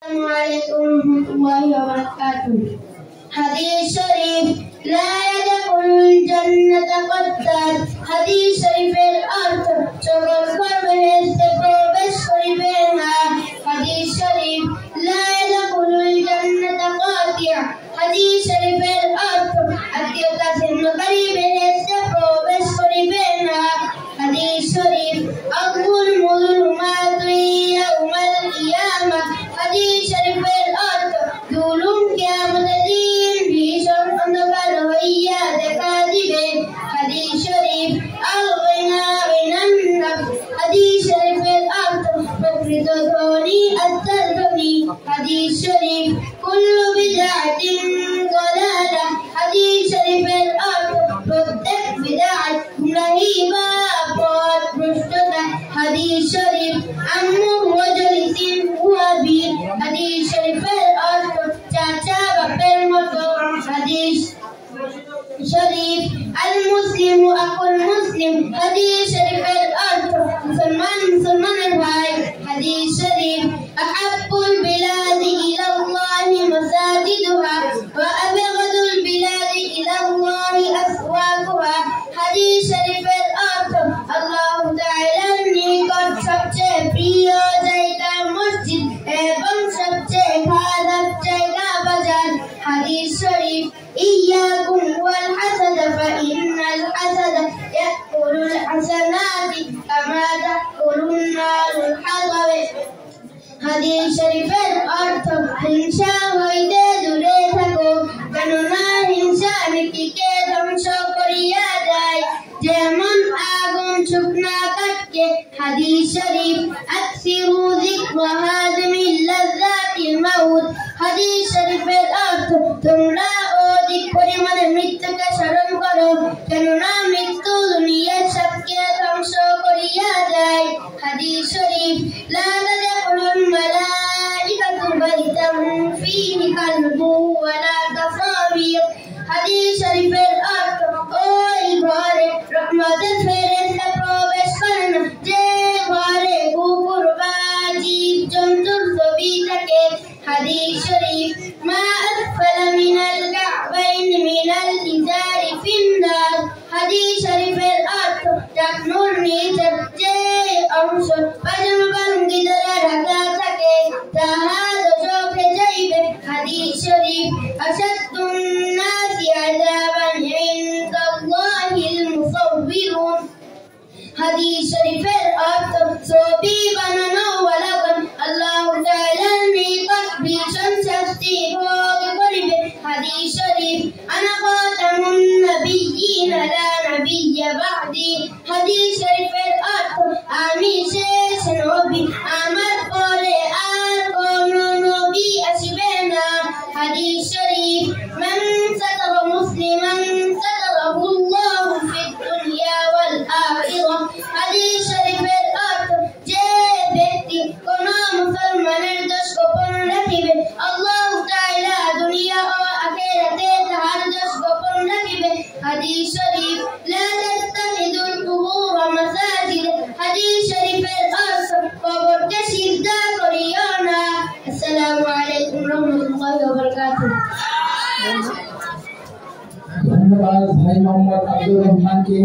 Assalamualaikum warahmatullahi wabarakatuh. Hadis Sharif la yadkhulul jannata qattat. Hadis Sharifের অর্থ সকল বেহেশতে প্রবেশ করিবে না। হাদিস শরীফ লা ইয়াদখুলুল জান্নাতা কাতিয়া। হাদিস শরীফের অর্থ আত্মীয়তা ছিন্নকারী বেহেশতে প্রবেশ করিবে না। হাদিস শরীফ আগুন মুযুলমাতু ইয়াউমাল কিয়ামাহ। হাদিস শরীফের অর্থ জুলুম কিয়ামতের দিন ভীষণ অন্ধকার হইয়া দেখা দিবে। হাদিস শরীফ আল-গিনা গিনান নাফস। হাদিস শরীফের অর্থ প্রকৃত ধনী আত্মার ধনী। হাদিস শরীফ কুল্লু বিদআতিন দালালা। হাদিস শরীফের অর্থ প্রত্যেক বিদআত গুমরাহি বা পথভ্রষ্টতা। হাদিস শরীফ আম্মু ওয়াজলিসিন ওয়াবি। হাদিস শরীফের অর্থ চাচা বাপের মতো। হাদিস শরীফ আল মুসলিমু আকুল মুসলিম। হাদিস শরীফের অর্থ মুসলমান মুসলমানের ভাই। হাদিস শরীফ আহাব্বুল বিলাদি ইলাল্লাহি মাসাজিদুহা ওয়া আবগাদুল বিলাদি ইলাল্লাহি আসওয়াকুহা। হাদিস শরীফের অর্থ আল্লাহ তাআলার নিকট সবচেয়ে প্রিয় জায়গা মসজিদ এবং সবচেয়ে খারাপ জায়গা বাজার। হাদিস শরীফ ইয়াকুম ওয়াল হাসাদ ফাইন্নাল হাসাদ ইয়াকুলুল হাসানাতি কামা তাকুলুন নারুল হাতাব। হাদিস শরীফের অর্থ হিংসা হইতে দূরে থাকো, কেননা হিংসা নেকিকে ধ্বংস করিয়া দেয় যেমন আগুন শুকনা কাঠকে। হাদিস শরীফ আকসিরু যিকরা হাদিমিল লাযযাতিল মাউত। হাদিস শরীফের অর্থ তোমরা অধিক পরিমাণে মৃত্যুকে স্মরণ করো, কেননা মৃত্যু দুনিয়ার সবকে ধ্বংস করিয়া দেয়। হাদিস শরীফ লা তাদখুলুল মালাইকাতু বাইতান ফীহি কালবু ওয়ালা তাসাবির। হাদিস শরীফের অর্থ ওই ঘরে রহমতের ফেরেশতা প্রবেশ করে না যে ঘরে কুকুর বা জীব-জন্তুর ছবি থাকে। হাদিস শরীফ মা আসফালা মিনাল কা'বাইনি মিনাল ইজারি ফিন্নার। হাদিস শরীফের অর্থ টাকনুর নিচের যে অংশ পাজামা বালুঙ্গি দ্বারা ঢাকা থাকে তাহা দোজখে যাইবে। হাদিস শরীফ আশাদ্দুন নাসি আযাবান ইনদাল্লাহিল মুসাউবিরুন। হাদিস শরীফের অর্থ ছবি বানানো ওয়ালাগণ আল্লাহ তাআলার নিকট ভীষণ শাস্তি ভোগ করিবে। হাদিস শরীফ আনা খাতামুন নাবিয়্যিন লা নাবিয়্যা বা'দি। হাদিস শরীফের অর্থ আমি শেষ নবী, আমার পরে আর কোনো নবী আসবে না। হাদিস শরীফ মান সাতারা মুসলিমান সাতারাহুল্লাহু ফিদ দুনিয়া ওয়াল আখিরাহ। হাদিস শরীফের অর্থ যে ব্যক্তি কোন মুসলমানের দোষ গোপন রাখিবে আল্লাহ তাআলা দুনিয়া ও আখিরাতে তাহার দোষ গোপন রাখিবে। হাদিস শরীফ লা তাত্তাখিযুল কুবুর মাসাজিদ। হাদিস শরীফের অর্থ কবরকে সিজদা করিও না। আসসালামু আলাইকুম ওয়া রাহমাতুল্লাহি ওয়া বারাকাতুহু। ধন্যবাদ ভাই মোহাম্মদ আব্দুর রহমানকে।